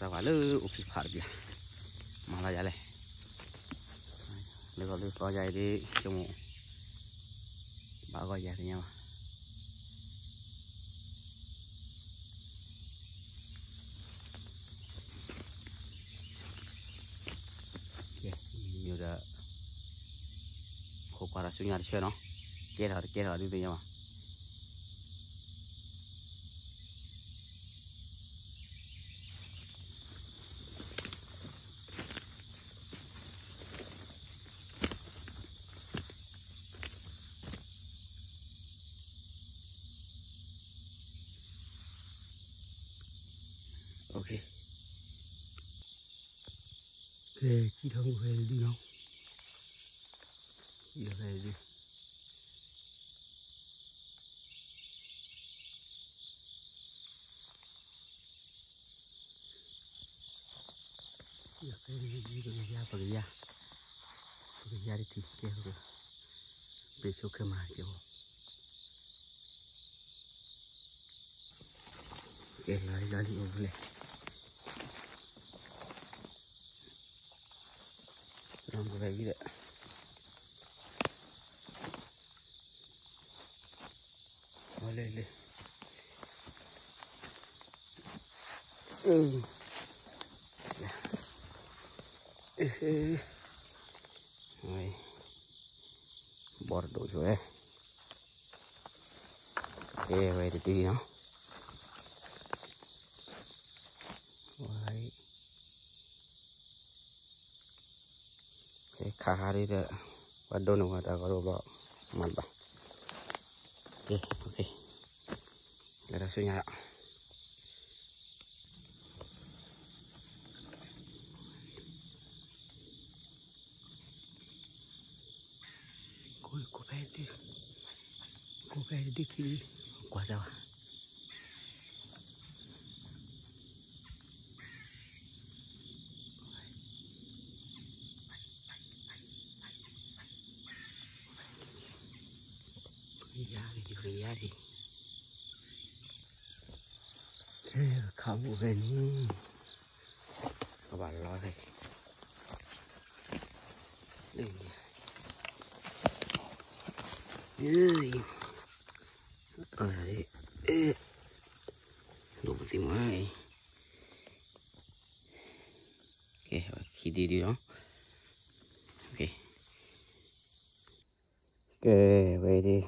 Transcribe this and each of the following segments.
sao phải lư úp phạt bia mà là vậy này lư có dây đi chung bà gọi dây thì nhau nhiều là khổ quá là suy nghĩ chưa nó kết hợp đi với nhau ok về khi không về đi đâu về đi pergi ya di tiga udah besok kemana oke lari boleh lampu kayak gila boleh rồi bỏ đồ rồi ok về thì đi nó vậy cái khá đi đó bắt đầu nó đã có đồ bỏ mặt bằng ok để ta suy nhại cô bé đi khi qua sao về ra đi thế không về đi các bạn lo đây ơi đủ tìm ai ok khi đi đó ok về đi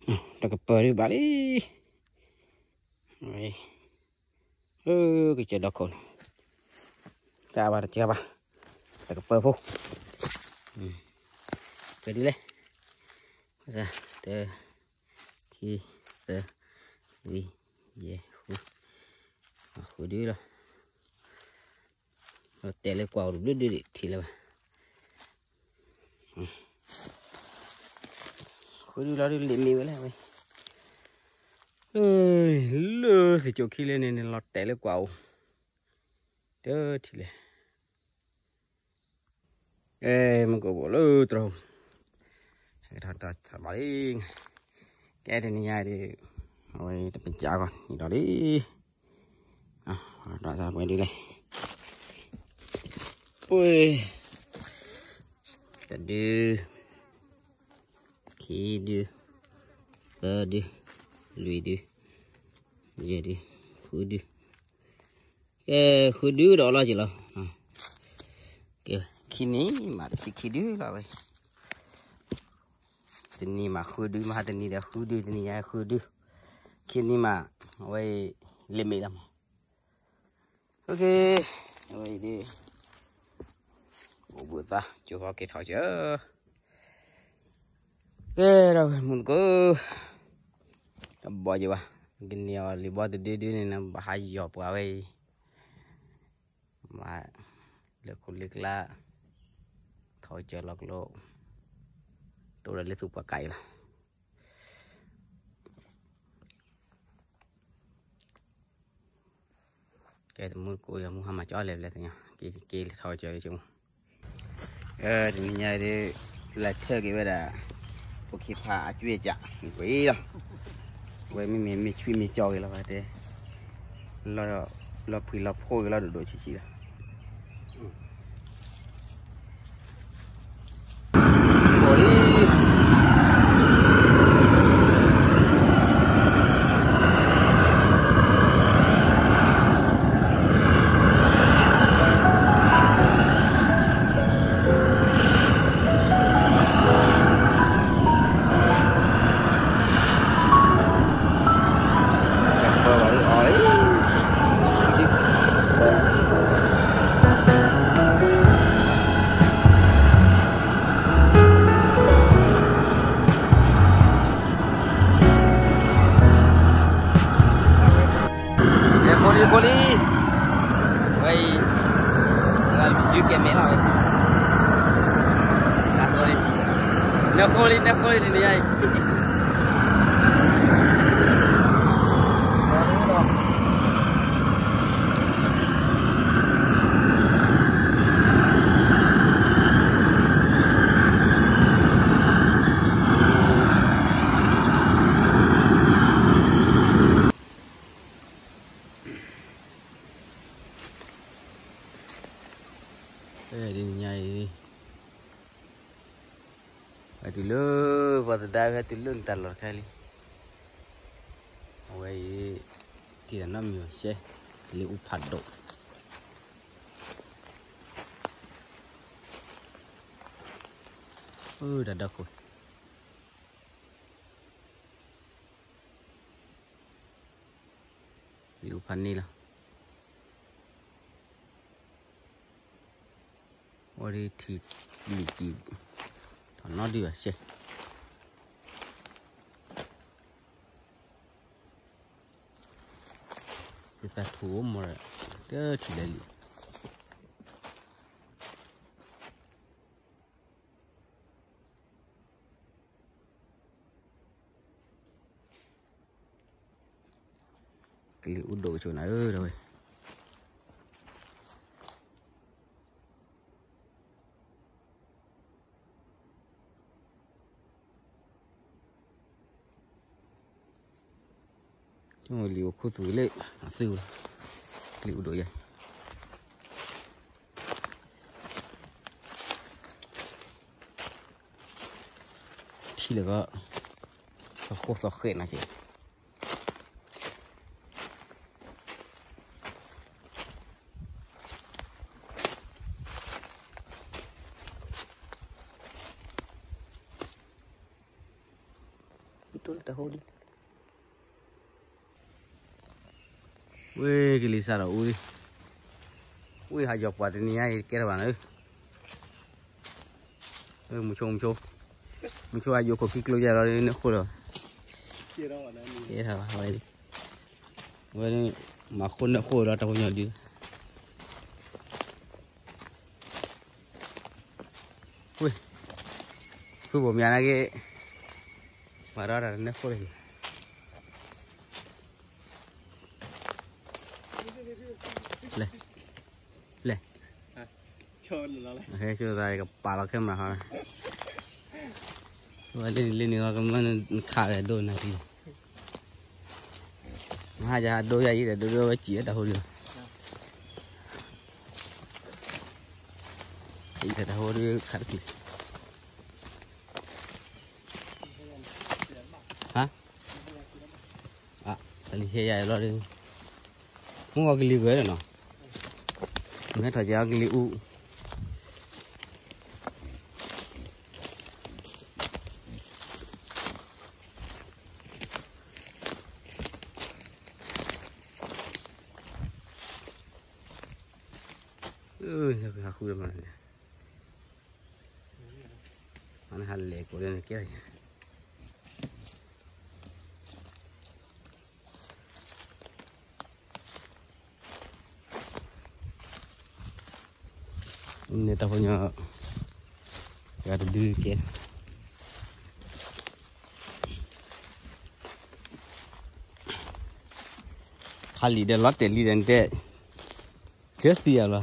đặt cái bờ đi bà đi rồi cái chuyện đó còn ra bà chưa bà đặt cái bờ vô về đi lên ra để khi đi về khu đi rồi để lấy quào được đi thì là khu đi đó đi liền đi với lại ơi lơ thì chỗ khi lên này lọt để lấy quào đỡ thì là em có bộ lơ trâu thật bảo đi cái này nhai thì rồi tập mình chào con nhìn đó đi đó ra bên đi đây ui đưa khi đưa cơ đưa lùi đưa về đi khu đưa cái khu đưa đó là gì đâu kìa khi ní mà khi đưa là vậy ini mah khudu mah ini dah khudu ini ya khudu kini mah oi lemik dah ok oi đi bộ bữa ta chưa có cái thỏi chứ cái đâu muốn có bỏ gì ba cái nhiều li bỏ từ đi này nó hay dọp vào đây mà lực là thỏi chờ lọc lộ tôi đã lấy thuốc và cày là cái muốn coi muốn ham mà chó lên lại nha kia thôi chơi chung thì nhà đi là chơi cái bây giờ có khi phá chui chả quý đâu vậy mình chui mình chơi là vậy thế lo là phi là phôi là được chỉ là bỏ đi Poli, vậy là chưa kém mấy rồi. Nó Poli thì này. Đây đi nhảy phải từ lơ và từ đây phải từ lưng tạt lọt khai đi vậy thì là năm nhiều xe liệu phạt độ đã đọc rồi liệu phạt này là Ori thì lì thằng nó đi vào xe người ta thua mà cái chỉ là cái liệu đồ chỗ này rồi nhưng mà liệu khu túi lệ siêu liệu đổi vậy thì là có khô sọ khét này chị itu dah hodi Wih, cái lì xà đậu ui, ui hai dọc vào thì này kia là bạn ơi, một chút ai vô có kilo giờ rồi nó khô rồi, kia thôi vậy đi, vậy mà khô nó khô rồi tao không nhận đi, ui, bộ mía này cái, mà đó là nó khô rồi. Lệ thế chưa ra gặp bà là thêm mà hả lên nữa cái khá là đôi này thì hai giờ đôi giày để đôi chỉ đã hồi được chỉ đã hồi được khá kì hả thì he dài lo đi muốn có cái ly gửi rồi nó nghe thời gian cái liu cái khu đó mà anh hành lệ của đây kia ini tak punya ada dua ke kali dah lot teli dan te just dia lah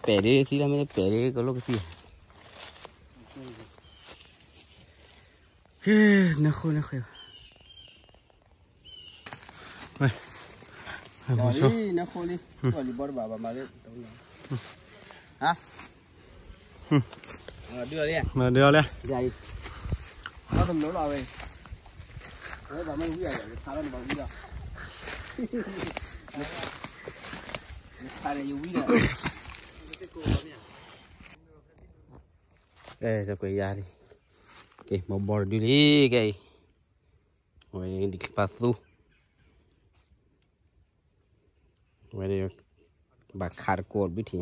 pere sih lah, mana pere kalau ke sih cái nó khô vậy rồi nó khô đi rồi đi bỏ vào mà đấy hả đưa đi mà đưa lên dày nó tầm nấu rồi đấy bà mới uống rồi tháo ra bà uống rồi tháo ra uống rồi đây cho quay ra đi cái một bò đi cái rồi đi pasu rồi đi bà khát cột biết thì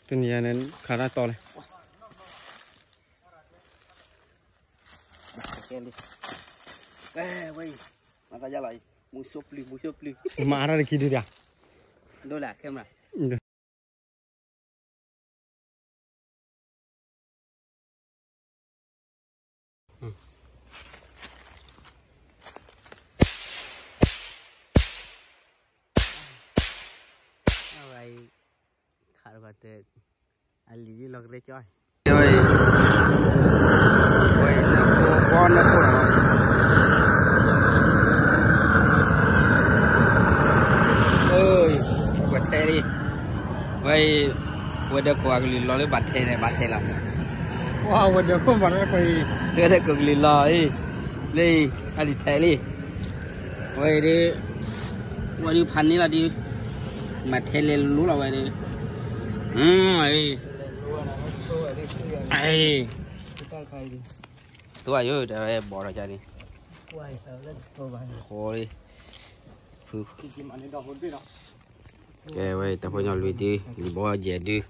cái này nên khá là to này đi quay mà ta ra lại mua súp li mà ra đi đi à đôi là kem này vậy khát quá tệ anh lý lọc đấy chơi rồi quay nó con nó ơi quạt xe đi vậy quay được quạt lì lò lấy bát xe này bát xe làm wow vừa được không vào nó phải đưa được quạt lì lò đi đi anh đi thế đi vậy đi vậy đi phán ní là đi mà thế lên lú là vậy đi ấy ấy tôi ayo để bỏ ra cho đi khô đi cái vậy tập nhỏ lùi đi bỏ dễ đi